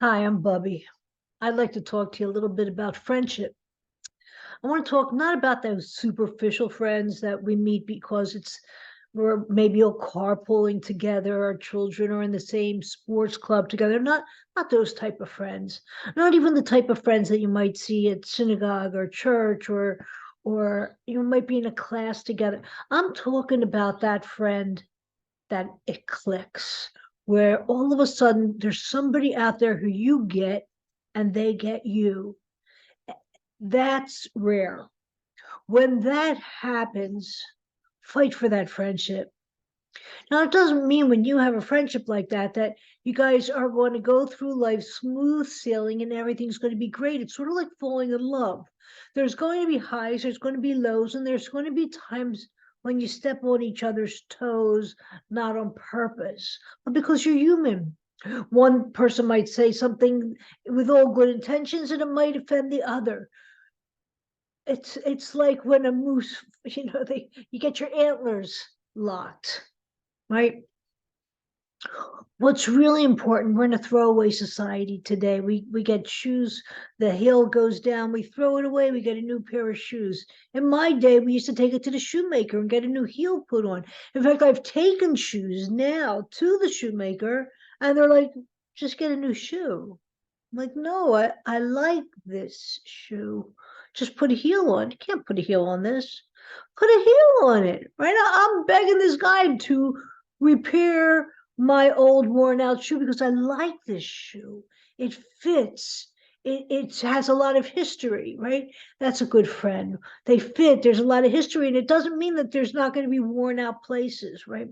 Hi, I'm Bubbie. I'd like to talk to you a little bit about friendship. I want to talk not about those superficial friends that we meet because we're maybe all carpooling together, our children are in the same sports club together. Not those type of friends. Not even the type of friends that you might see at synagogue or church or you might be in a class together. I'm talking about that friend that it clicks, where all of a sudden there's somebody out there who you get and they get you. That's rare. When that happens, fight for that friendship. Now, it doesn't mean when you have a friendship like that you guys are going to go through life smooth sailing and everything's going to be great. It's sort of like falling in love. There's going to be highs, there's going to be lows, and there's going to be times when you step on each other's toes, not on purpose, but because you're human. One person might say something with all good intentions and it might offend the other. It's like when a moose, you get your antlers locked, right? What's really important, we're in a throwaway society today. We get shoes, the heel goes down, we throw it away, we get a new pair of shoes. In my day, we used to take it to the shoemaker and get a new heel put on. In fact, I've taken shoes now to the shoemaker and they're like, just get a new shoe. I'm like, no, I like this shoe. Just put a heel on. You can't put a heel on this. Put a heel on it, right? I'm begging this guy to repair my old worn out shoe because I like this shoe. It fits. It has a lot of history, right? That's a good friend. They fit. There's a lot of history, and it doesn't mean that there's not going to be worn out places, right?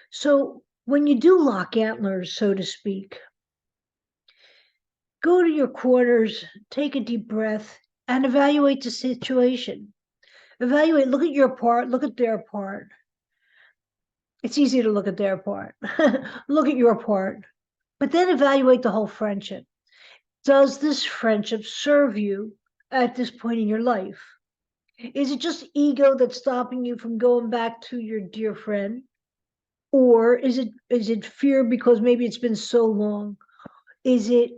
So when you do lock antlers, so to speak, go to your quarters, take a deep breath, and evaluate the situation. Evaluate, look at your part, look at their part. It's easy to look at their part. Look at your part, but then evaluate the whole friendship. Does this friendship serve you at this point in your life? Is it just ego that's stopping you from going back to your dear friend? Or is it fear because maybe it's been so long? Is it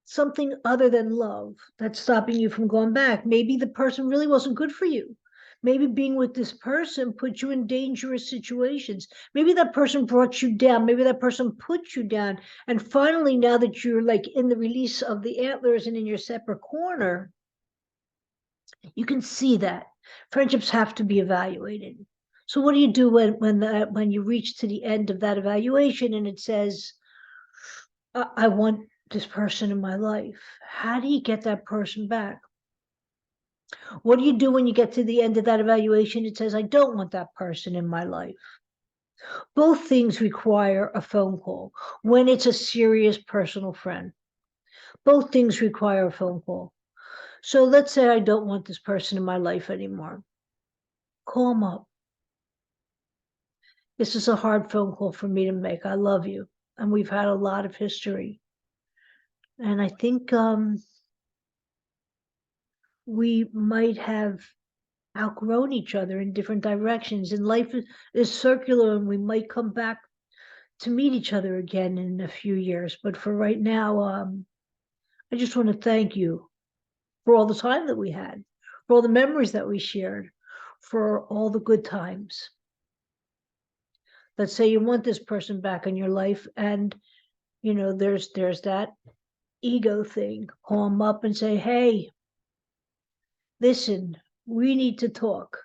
something other than love that's stopping you from going back? Maybe the person really wasn't good for you. Maybe being with this person put you in dangerous situations. Maybe that person brought you down. Maybe that person put you down. And finally, now that you're like in the release of the antlers and in your separate corner, you can see that friendships have to be evaluated. So what do you do when you reach to the end of that evaluation and it says, I want this person in my life? How do you get that person back? What do you do when you get to the end of that evaluation? It says, I don't want that person in my life. Both things require a phone call when it's a serious personal friend. Both things require a phone call. So let's say I don't want this person in my life anymore. Call them up. This is a hard phone call for me to make. I love you. And we've had a lot of history. And I think we might have outgrown each other in different directions. And life is circular, and we might come back to meet each other again in a few years. But for right now, I just want to thank you for all the time that we had, for all the memories that we shared, for all the good times. Let's say you want this person back in your life, and there's that ego thing. Call them up and say, hey, listen, we need to talk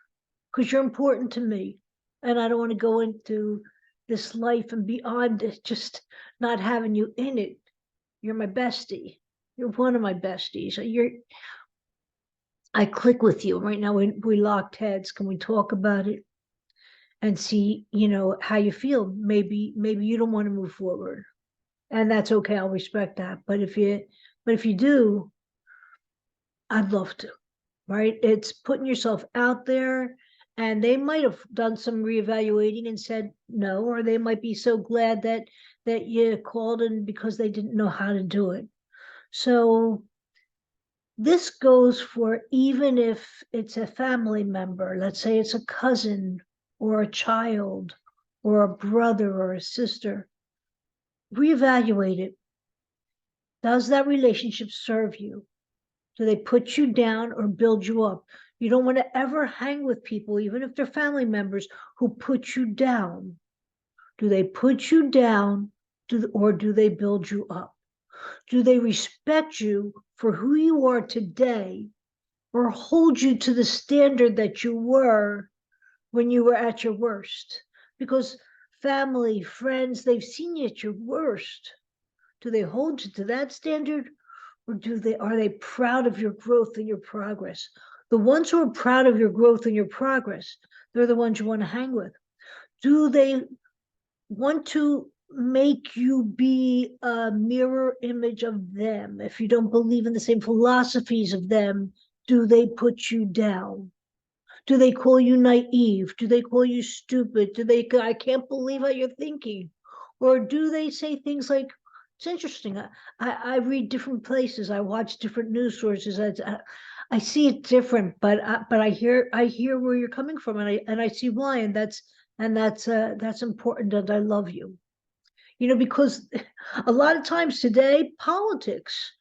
because you're important to me. And I don't want to go into this life and beyond it, just not having you in it. You're my bestie. You're one of my besties. I click with you right now. We locked heads. Can we talk about it and see, how you feel? Maybe you don't want to move forward, and that's okay. I'll respect that. But if you do, I'd love to. Right? It's putting yourself out there, and they might have done some reevaluating and said no, or they might be so glad that you called in because they didn't know how to do it. So this goes for even if it's a family member, let's say it's a cousin or a child or a brother or a sister, reevaluate it. Does that relationship serve you? Do they put you down or build you up? You don't want to ever hang with people, even if they're family members, who put you down. Do they put you down, or do they build you up? Do they respect you for who you are today, or hold you to the standard that you were when you were at your worst? Because family, friends, they've seen you at your worst. Do they hold you to that standard, or are they proud of your growth and your progress? The ones who are proud of your growth and your progress, they're the ones you want to hang with. Do they want to make you be a mirror image of them? If you don't believe in the same philosophies of them, do they put you down? Do they call you naive? Do they call you stupid? I can't believe how you're thinking? Or do they say things like, it's interesting. I read different places. I watch different news sources. I see it different, but I hear where you're coming from, and I see why, and that's important. And I love you. Because a lot of times today, politics,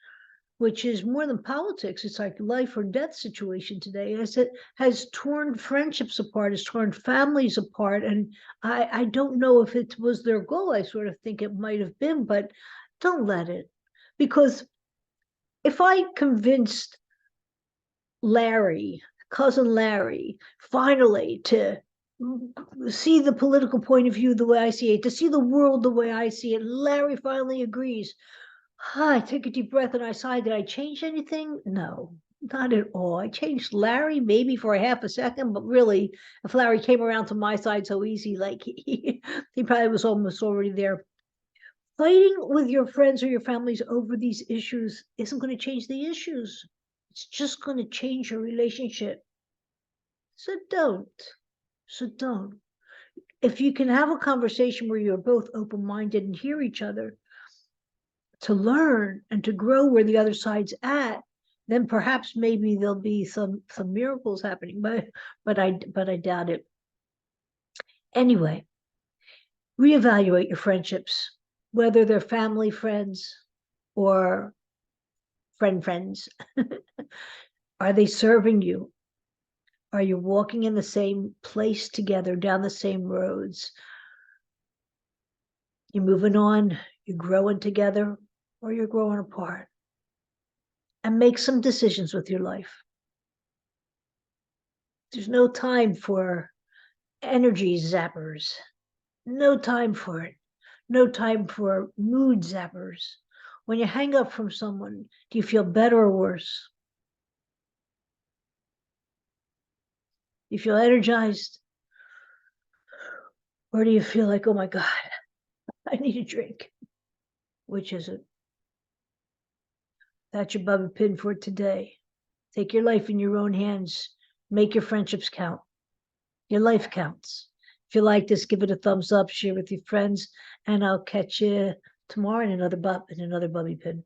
which is more than politics, it's like life or death situation today, has torn friendships apart, has torn families apart. And I don't know if it was their goal. I sort of think it might have been, but don't let it. Because if I convinced cousin Larry, finally to see the political point of view the way I see it, to see the world the way I see it, Larry finally agrees. I take a deep breath and I sigh. Did I change anything? No, not at all. I changed Larry maybe for a half a second, but really, if Larry came around to my side so easy, like he probably was almost already there. Fighting with your friends or your families over these issues isn't going to change the issues. It's just going to change your relationship. So don't. So don't. If you can have a conversation where you're both open-minded and hear each other, to learn and to grow where the other side's at, then perhaps maybe there'll be some miracles happening. But I doubt it. Anyway, reevaluate your friendships, whether they're family friends or friends. Are they serving you? Are you walking in the same place together, down the same roads? You're moving on, you're growing together, or you're growing apart. And make some decisions with your life. There's no time for energy zappers. No time for it. No time for mood zappers. When you hang up from someone, do you feel better or worse? Do you feel energized? Or do you feel like, oh my God, I need a drink? Which is it? That's your Bubbie Pin for today. Take your life in your own hands. Make your friendships count. Your life counts. If you like this, give it a thumbs up, share with your friends, and I'll catch you tomorrow in another Bubbie Pin.